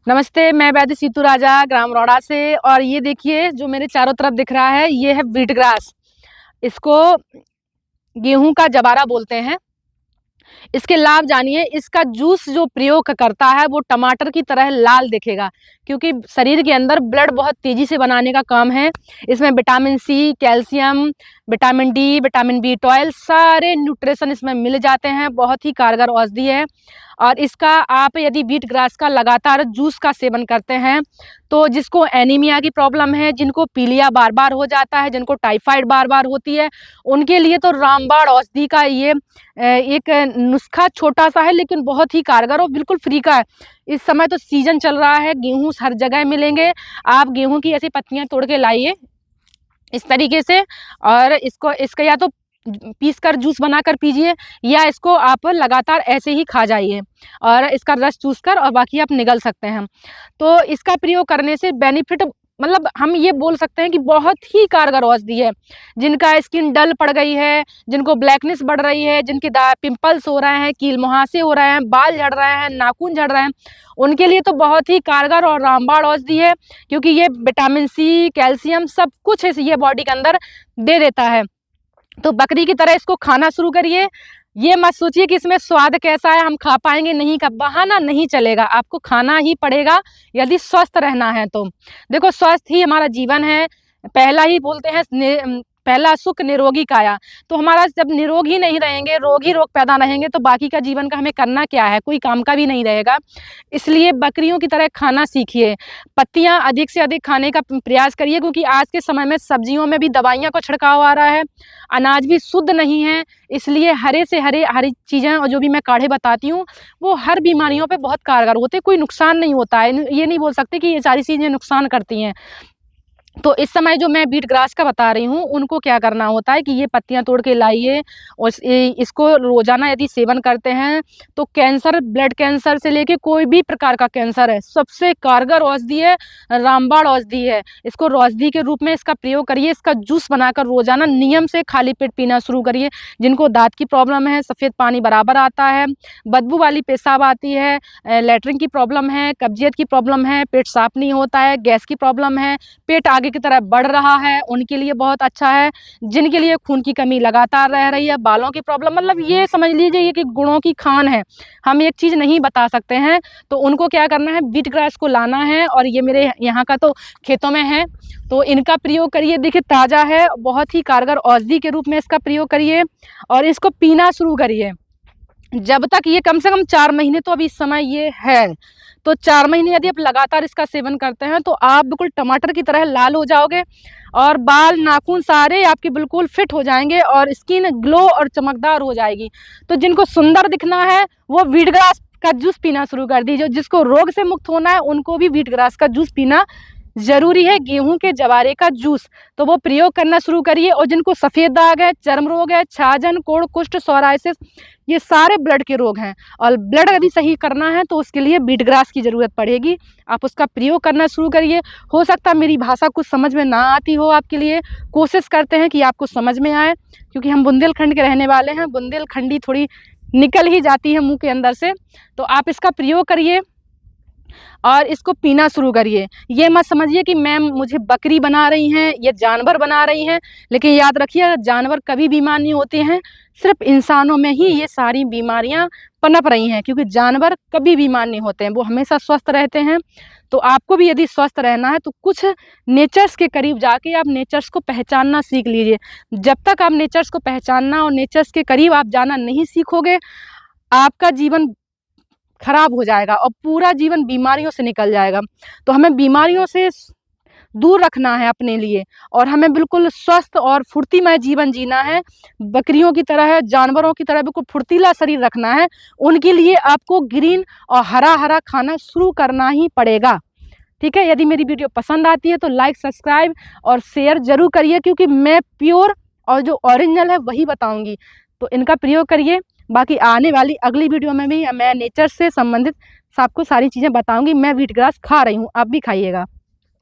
नमस्ते, मैं वैद्य सीतू राजा ग्राम रौड़ा से। और ये देखिए जो मेरे चारों तरफ दिख रहा है, ये है व्हीट ग्रास। इसको गेहूं का जबारा बोलते हैं। इसके लाभ जानिए। इसका जूस जो प्रयोग करता है वो टमाटर की तरह लाल दिखेगा, क्योंकि शरीर के अंदर ब्लड बहुत तेजी से बनाने का काम है। इसमें vitamin C, calcium, vitamin D, vitamin बी12 सारे न्यूट्रिशन इसमें मिल जाते हैं। बहुत ही कारगर औषधि है। और इसका आप यदि व्हीट ग्रास का लगातार जूस का सेवन करते हैं तो जिसको एनीमिया की प्रॉब्लम है, जिनको पीलिया बार बार हो जाता है, जिनको टाइफाइड बार बार होती है, उनके लिए तो रामबाण औषधि का ये एक नुस्खा छोटा सा है लेकिन बहुत ही कारगर और बिल्कुल फ्री का है। इस समय तो सीजन चल रहा है, गेहूं हर जगह मिलेंगे। आप गेहूं की ऐसी पत्तियां तोड़ के लाइए इस तरीके से, और इसका या तो पीस कर जूस बनाकर पीजिए, या इसको आप लगातार ऐसे ही खा जाइए और इसका रस चूस कर और बाकी आप निगल सकते हैं। तो इसका प्रयोग करने से बेनिफिट मतलब हम ये बोल सकते हैं कि बहुत ही कारगर औषधि है। जिनका स्किन डल पड़ गई है, जिनको ब्लैकनेस बढ़ रही है, जिनके पिंपल्स हो रहे हैं, कील मुहासे हो रहे हैं, बाल झड़ रहे हैं, नाखून झड़ रहे हैं, उनके लिए तो बहुत ही कारगर और रामबाण औषधि है। क्योंकि ये विटामिन सी, कैल्शियम सब कुछ ये बॉडी के अंदर दे देता है। तो बकरी की तरह इसको खाना शुरू करिए। ये मत सोचिए कि इसमें स्वाद कैसा है, हम खा पाएंगे नहीं, का बहाना नहीं चलेगा, आपको खाना ही पड़ेगा यदि स्वस्थ रहना है तो। देखो, स्वस्थ ही हमारा जीवन है। पहला ही बोलते हैं पहला सुख निरोगी काया। तो हमारा जब निरोगी नहीं रहेंगे, रोग ही रोग पैदा रहेंगे, तो बाकी का जीवन का हमें करना क्या है, कोई काम का भी नहीं रहेगा। इसलिए बकरियों की तरह खाना सीखिए, पत्तियां अधिक से अधिक खाने का प्रयास करिए, क्योंकि आज के समय में सब्जियों में भी दवाइयां का छिड़काव आ रहा है, अनाज भी शुद्ध नहीं है। इसलिए हरे से हरी चीज़ें, और जो भी मैं काढ़े बताती हूँ वो हर बीमारियों पे बहुत कारगर होते हैं, कोई नुकसान नहीं होता है। ये नहीं बोल सकते कि ये सारी चीज़ें नुकसान करती हैं। तो इस समय जो मैं व्हीट ग्रास का बता रही हूँ, उनको क्या करना होता है कि ये पत्तियां तोड़ के लाइए और इसको रोजाना यदि सेवन करते हैं तो कैंसर, ब्लड कैंसर से लेके कोई भी प्रकार का कैंसर है, सबसे कारगर औषधि है, रामबाण औषधि है। इसको औषधि के रूप में इसका प्रयोग करिए। इसका जूस बनाकर रोजाना नियम से खाली पेट पीना शुरू करिए। जिनको दांत की प्रॉब्लम है, सफ़ेद पानी बराबर आता है, बदबू वाली पेशाब आती है, लैट्रिन की प्रॉब्लम है, कब्जियत की प्रॉब्लम है, पेट साफ नहीं होता है, गैस की प्रॉब्लम है, पेट आगे की तरफ बढ़ रहा है, उनके लिए बहुत अच्छा है। जिनके लिए खून की कमी लगातार रह रही है, बालों की प्रॉब्लम, मतलब ये समझ लीजिए ये कि गुणों की खान है, हम एक चीज़ नहीं बता सकते हैं। तो उनको क्या करना है, व्हीट ग्रास को लाना है, और ये मेरे यहाँ का तो खेतों में है, तो इनका प्रयोग करिए। देखिए ताज़ा है, बहुत ही कारगर औषधि के रूप में इसका प्रयोग करिए और इसको पीना शुरू करिए। जब तक ये कम से कम 4 महीने तो अभी इस समय ये है, तो 4 महीने यदि आप लगातार इसका सेवन करते हैं तो आप बिल्कुल टमाटर की तरह लाल हो जाओगे, और बाल नाखून सारे आपके बिल्कुल फिट हो जाएंगे और स्किन ग्लो और चमकदार हो जाएगी। तो जिनको सुंदर दिखना है वो व्हीट ग्रास का जूस पीना शुरू कर दीजिए। जिसको रोग से मुक्त होना है उनको भी व्हीट ग्रास का जूस पीना जरूरी है, गेहूं के जवारे का जूस, तो वो प्रयोग करना शुरू करिए। और जिनको सफ़ेद दाग है, चर्म रोग है, छाजन, कोढ़, कुष्ठ, सोराइसिस, ये सारे ब्लड के रोग हैं, और ब्लड यदि सही करना है तो उसके लिए व्हीट ग्रास की ज़रूरत पड़ेगी। आप उसका प्रयोग करना शुरू करिए। हो सकता है मेरी भाषा कुछ समझ में ना आती हो आपके लिए, कोशिश करते हैं कि आपको समझ में आए, क्योंकि हम बुंदेलखंड के रहने वाले हैं, बुंदेलखंडी थोड़ी निकल ही जाती है मुँह के अंदर से। तो आप इसका प्रयोग करिए और इसको पीना शुरू करिए। ये मत समझिए कि मैम मुझे बकरी बना रही हैं, ये जानवर बना रही हैं, लेकिन याद रखिए जानवर कभी बीमार नहीं होते हैं, सिर्फ इंसानों में ही ये सारी बीमारियां पनप रही हैं, क्योंकि जानवर कभी बीमार नहीं होते हैं, वो हमेशा स्वस्थ रहते हैं। तो आपको भी यदि स्वस्थ रहना है तो कुछ नेचर्स के करीब जाके आप नेचर्स को पहचानना सीख लीजिए। जब तक आप नेचर्स को पहचानना और नेचर्स के करीब आप जाना नहीं सीखोगे, आपका जीवन खराब हो जाएगा और पूरा जीवन बीमारियों से निकल जाएगा। तो हमें बीमारियों से दूर रखना है अपने लिए, और हमें बिल्कुल स्वस्थ और फुर्तीमय जीवन जीना है। बकरियों की तरह, जानवरों की तरह बिल्कुल फुर्तीला शरीर रखना है। उनके लिए आपको ग्रीन और हरा हरा खाना शुरू करना ही पड़ेगा। ठीक है, यदि मेरी वीडियो पसंद आती है तो लाइक, सब्सक्राइब और शेयर जरूर करिए, क्योंकि मैं प्योर और जो ओरिजिनल है वही बताऊंगी। तो इनका प्रयोग करिए। बाकी आने वाली अगली वीडियो में भी मैं नेचर से संबंधित आपको सारी चीज़ें बताऊंगी। मैं व्हीट ग्रास खा रही हूँ, आप भी खाइएगा।